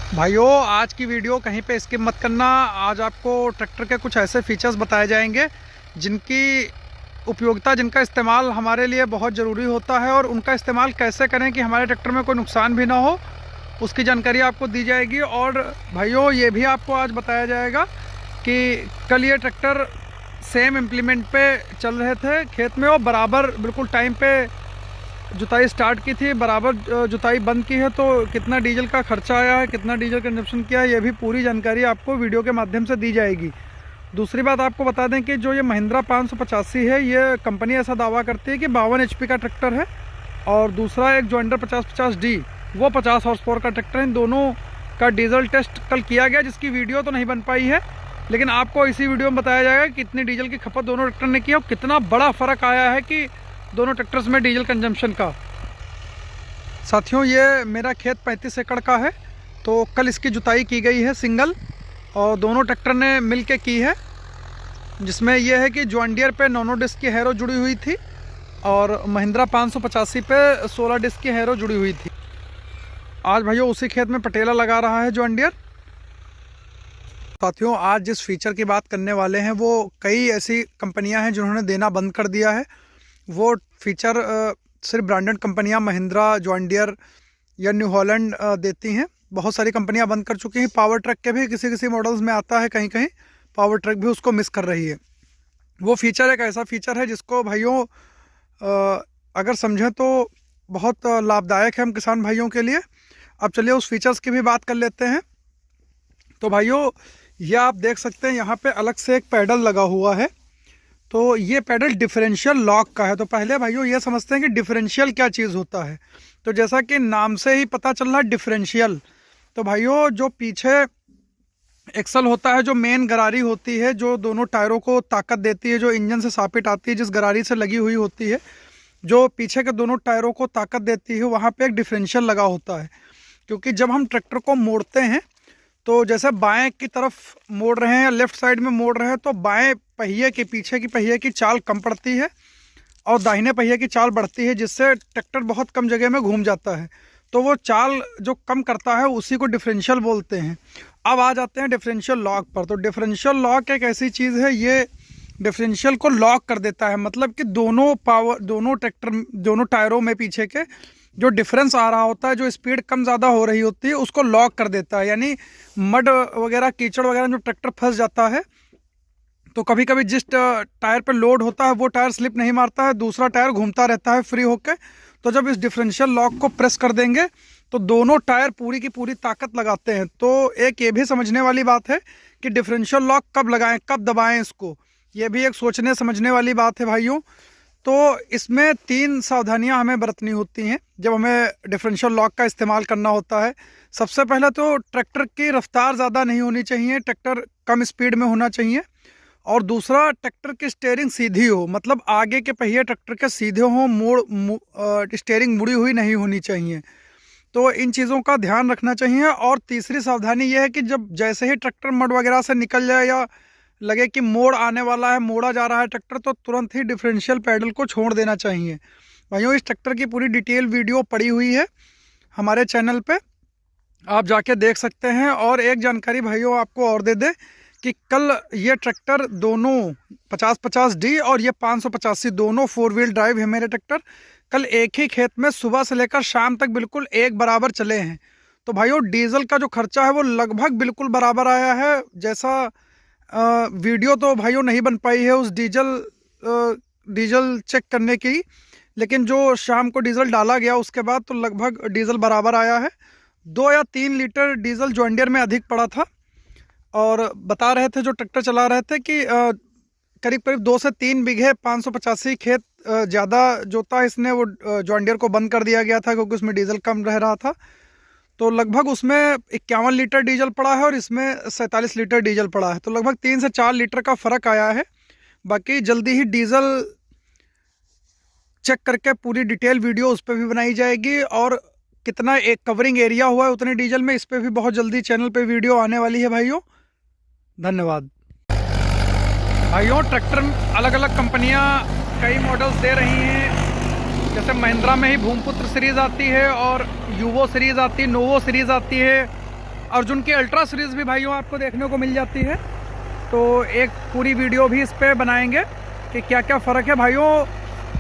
भाइयों, आज की वीडियो कहीं पे स्किप मत करना। आज आपको ट्रैक्टर के कुछ ऐसे फीचर्स बताए जाएंगे जिनकी उपयोगिता, जिनका इस्तेमाल हमारे लिए बहुत ज़रूरी होता है और उनका इस्तेमाल कैसे करें कि हमारे ट्रैक्टर में कोई नुकसान भी ना हो, उसकी जानकारी आपको दी जाएगी। और भाइयों, ये भी आपको आज बताया जाएगा कि कल ये ट्रैक्टर सेम इम्प्लीमेंट पे चल रहे थे खेत में और बराबर बिल्कुल टाइम पे जुताई स्टार्ट की थी, बराबर जुताई बंद की है, तो कितना डीजल का खर्चा आया है, कितना डीजल कंजप्शन किया है, ये भी पूरी जानकारी आपको वीडियो के माध्यम से दी जाएगी। दूसरी बात आपको बता दें कि जो ये महिंद्रा 585 है, ये कंपनी ऐसा दावा करती है कि 52 HP का ट्रैक्टर है और दूसरा एक जोइंडर 5050D वो 50 हॉर्स पावर का ट्रैक्टर है। इन दोनों का डीजल टेस्ट कल किया गया, जिसकी वीडियो तो नहीं बन पाई है, लेकिन आपको इसी वीडियो में बताया जाएगा कि कितनी डीजल की खपत दोनों ट्रैक्टर ने की और कितना बड़ा फ़र्क आया है कि दोनों ट्रैक्टर्स में डीजल कंजम्पशन का। साथियों, ये मेरा खेत 35 एकड़ का है, तो कल इसकी जुताई की गई है सिंगल, और दोनों ट्रैक्टर ने मिल के की है, जिसमें यह है कि जॉन डियर पे 9 डिस्क की हैरो जुड़ी हुई थी और महिंद्रा 585 पे 16 डिस्क की हैरो जुड़ी हुई थी। आज भाइयों उसी खेत में पटेला लगा रहा है जॉन डियर। साथियों, आज जिस फीचर की बात करने वाले हैं वो कई ऐसी कंपनियां हैं जिन्होंने देना बंद कर दिया है। वो फीचर सिर्फ ब्रांडेड कंपनियां महिंद्रा, जॉन डियर या न्यू हॉलैंड देती हैं। बहुत सारी कंपनियां बंद कर चुकी हैं। पावर ट्रक के भी किसी किसी मॉडल्स में आता है, कहीं कहीं पावर ट्रक भी उसको मिस कर रही है। वो फीचर एक ऐसा फीचर है जिसको भाइयों अगर समझें तो बहुत लाभदायक है हम किसान भाइयों के लिए। अब चलिए उस फीचर्स की भी बात कर लेते हैं। तो भाइयों, ये आप देख सकते हैं यहाँ पे अलग से एक पैडल लगा हुआ है। तो ये पैडल डिफरेंशियल लॉक का है। तो पहले भाइयों ये समझते हैं कि डिफरेंशियल क्या चीज़ होता है। तो जैसा कि नाम से ही पता चल रहा है डिफरेंशियल, तो भाइयों जो पीछे एक्सल होता है, जो मेन गरारी होती है, जो दोनों टायरों को ताकत देती है, जो इंजन से सापिट आती है, जिस गरारी से लगी हुई होती है, जो पीछे के दोनों टायरों को ताकत देती है, वहाँ पे एक डिफरेंशियल लगा होता है। क्योंकि जब हम ट्रैक्टर को मोड़ते हैं तो जैसे बाएं की तरफ मोड़ रहे हैं या लेफ्ट साइड में मोड़ रहे हैं, तो बाएं पहिए के पीछे की पहिए की चाल कम पड़ती है और दाहिने पहिए की चाल बढ़ती है, जिससे ट्रैक्टर बहुत कम जगह में घूम जाता है। तो वो चाल जो कम करता है उसी को डिफरेंशियल बोलते हैं। अब आ जाते हैं डिफरेंशियल लॉक पर। तो डिफरेंशियल लॉक एक ऐसी चीज़ है, ये डिफरेंशियल को लॉक कर देता है। मतलब कि दोनों टायरों में पीछे के जो डिफरेंस आ रहा होता है, जो स्पीड कम ज़्यादा हो रही होती है, उसको लॉक कर देता है। यानी मड वगैरह, कीचड़ वगैरह जो ट्रैक्टर फंस जाता है, तो कभी कभी जिस टायर पे लोड होता है वो टायर स्लिप नहीं मारता है, दूसरा टायर घूमता रहता है फ्री होके। तो जब इस डिफरेंशियल लॉक को प्रेस कर देंगे तो दोनों टायर पूरी की पूरी ताकत लगाते हैं। तो एक ये भी समझने वाली बात है कि डिफरेंशियल लॉक कब लगाएं, कब दबाएं इसको, ये भी एक सोचने समझने वाली बात है भाइयों। तो इसमें 3 सावधानियां हमें बरतनी होती हैं जब हमें डिफरेंशियल लॉक का इस्तेमाल करना होता है। सबसे पहले तो ट्रैक्टर की रफ्तार ज़्यादा नहीं होनी चाहिए, ट्रैक्टर कम स्पीड में होना चाहिए। और दूसरा, ट्रैक्टर की स्टीयरिंग सीधी हो, मतलब आगे के पहिए ट्रैक्टर के सीधे हों, स्टीयरिंग मुड़ी हुई नहीं होनी चाहिए। तो इन चीज़ों का ध्यान रखना चाहिए। और तीसरी सावधानी यह है कि जब जैसे ही ट्रैक्टर मड वगैरह से निकल जाए या लगे कि मोड़ आने वाला है, मोड़ा जा रहा है ट्रैक्टर, तो तुरंत ही डिफरेंशियल पैडल को छोड़ देना चाहिए। भाइयों, इस ट्रैक्टर की पूरी डिटेल वीडियो पड़ी हुई है हमारे चैनल पे, आप जाके देख सकते हैं। और एक जानकारी भाइयों आपको और दे दें कि कल ये ट्रैक्टर दोनों 5050D और ये 585 दोनों 4 व्हील ड्राइव है मेरे ट्रैक्टर, कल एक ही खेत में सुबह से लेकर शाम तक बिल्कुल एक बराबर चले हैं। तो भाइयों डीजल का जो खर्चा है वो लगभग बिल्कुल बराबर आया है। जैसा वीडियो तो भाइयों नहीं बन पाई है उस डीजल चेक करने की, लेकिन जो शाम को डीजल डाला गया उसके बाद तो लगभग डीजल बराबर आया है। 2 या 3 लीटर डीजल जॉन डियर में अधिक पड़ा था। और बता रहे थे जो ट्रैक्टर चला रहे थे कि करीब करीब 2 से 3 बीघे 585 खेत ज़्यादा जोता है इसने, वो जॉन डियर को बंद कर दिया गया था क्योंकि उसमें डीजल कम रह रहा था। तो लगभग उसमें 51 लीटर डीजल पड़ा है और इसमें 47 लीटर डीजल पड़ा है। तो लगभग 3 से 4 लीटर का फ़र्क आया है। बाकी जल्दी ही डीजल चेक करके पूरी डिटेल वीडियो उस पर भी बनाई जाएगी, और कितना एक कवरिंग एरिया हुआ है उतने डीजल में, इस पर भी बहुत जल्दी चैनल पे वीडियो आने वाली है भाइयों। धन्यवाद भाइयों। ट्रैक्टर अलग अलग कंपनियां कई मॉडल्स दे रही हैं। जैसे महिंद्रा में ही भूमपुत्र सीरीज़ आती है और यूवो सीरीज़ आती है, नोवो सीरीज़ आती है, अर्जुन की अल्ट्रा सीरीज़ भी भाइयों आपको देखने को मिल जाती है। तो एक पूरी वीडियो भी इस पर बनाएंगे कि क्या क्या फ़र्क है। भाइयों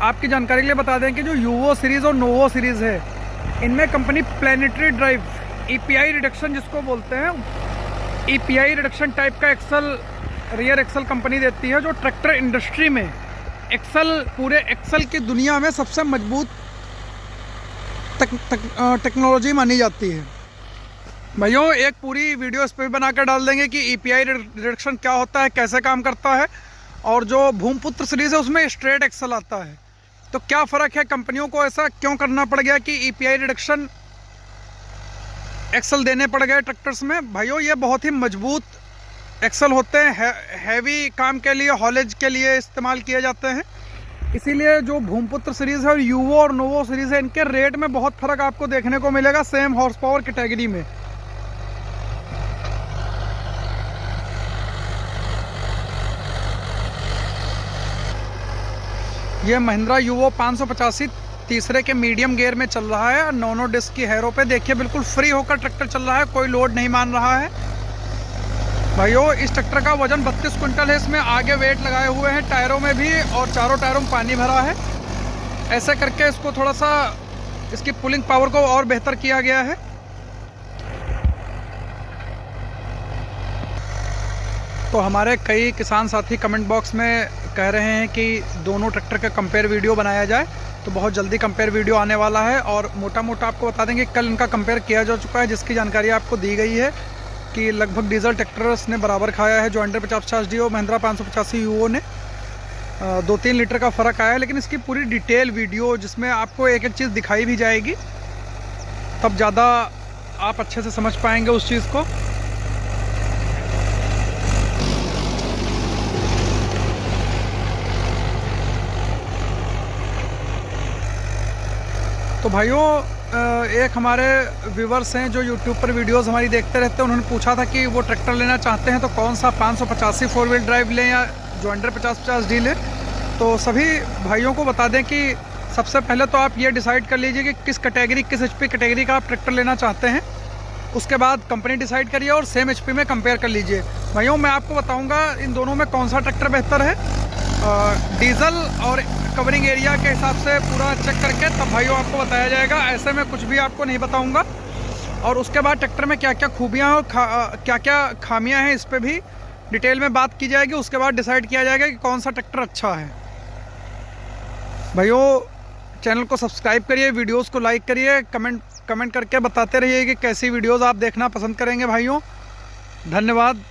आपकी जानकारी के लिए बता दें कि जो यूवो सीरीज़ और नोवो सीरीज़ है, इनमें company planetary drive EPI reduction जिसको बोलते हैं, EPI रिडक्शन टाइप का एक्सल, रियर एक्सल कंपनी देती है, जो ट्रैक्टर इंडस्ट्री में एक्सल, पूरे एक्सल की दुनिया में सबसे मजबूत टेक्नोलॉजी मानी जाती है। भाइयों एक पूरी वीडियो इस पर बनाकर डाल देंगे कि EPI रिडक्शन क्या होता है, कैसे काम करता है, और जो भूमपुत्र सीरीज़ है उसमें स्ट्रेट एक्सल आता है, तो क्या फ़र्क है, कंपनियों को ऐसा क्यों करना पड़ गया कि EPI रिडक्शन एक्सल देने पड़ गए ट्रैक्टर्स में। भाइयों ये बहुत ही मजबूत एक्सल होते हैं, हैवी काम के लिए, हॉलेज के लिए इस्तेमाल किए जाते हैं। इसीलिए जो भूमपुत्र सीरीज़ है और यूवो और नोवो सीरीज़ है, इनके रेट में बहुत फ़र्क आपको देखने को मिलेगा सेम हॉर्स पावर कैटेगरी में। ये महिंद्रा यूवो 585 तीसरे के मीडियम गियर में चल रहा है, नोनो डिस्क की हैरो पे। देखिए बिल्कुल फ्री होकर ट्रैक्टर चल रहा है, कोई लोड नहीं मान रहा है। भाइयों इस ट्रैक्टर का वजन 32 कुंटल है। इसमें आगे वेट लगाए हुए हैं टायरों में भी, और चारों टायरों में पानी भरा है। ऐसे करके इसको थोड़ा सा, इसकी पुलिंग पावर को और बेहतर किया गया है। तो हमारे कई किसान साथी कमेंट बॉक्स में कह रहे हैं कि दोनों ट्रैक्टर का कंपेयर वीडियो बनाया जाए, तो बहुत जल्दी कंपेयर वीडियो आने वाला है। और मोटा मोटा आपको बता देंगे कल इनका कंपेयर किया जा चुका है, जिसकी जानकारी आपको दी गई है कि लगभग डीजल ट्रैक्टर्स ने बराबर खाया है। जॉइंटर 5050D और महिंद्रा 585 यूवो ने 2-3 लीटर का फ़र्क आया है। लेकिन इसकी पूरी डिटेल वीडियो जिसमें आपको एक एक चीज़ दिखाई भी जाएगी, तब ज़्यादा आप अच्छे से समझ पाएंगे उस चीज़ को। तो भाइयों एक हमारे व्यूवर्स हैं जो यूट्यूब पर वीडियोस हमारी देखते रहते हैं, उन्होंने पूछा था कि वो ट्रैक्टर लेना चाहते हैं तो कौन सा 585 4 व्हील ड्राइव लें या जॉइंटर 5050D लें। तो सभी भाइयों को बता दें कि सबसे पहले तो आप ये डिसाइड कर लीजिए कि किस कैटेगरी, किस HP कैटेगरी का आप ट्रैक्टर लेना चाहते हैं। उसके बाद कंपनी डिसाइड करिए और सेम HP में कंपेयर कर लीजिए। भाइयों मैं आपको बताऊँगा इन दोनों में कौन सा ट्रैक्टर बेहतर है, डीजल और कवरिंग एरिया के हिसाब से पूरा चेक करके तब भाइयों आपको बताया जाएगा। ऐसे में कुछ भी आपको नहीं बताऊंगा। और उसके बाद ट्रैक्टर में क्या क्या खूबियां और क्या क्या खामियां हैं, इस पे भी डिटेल में बात की जाएगी। उसके बाद डिसाइड किया जाएगा कि कौन सा ट्रैक्टर अच्छा है। भाइयों चैनल को सब्सक्राइब करिए, वीडियोज़ को लाइक करिए, कमेंट करके बताते रहिए कि कैसी वीडियोज़ आप देखना पसंद करेंगे। भाइयों धन्यवाद।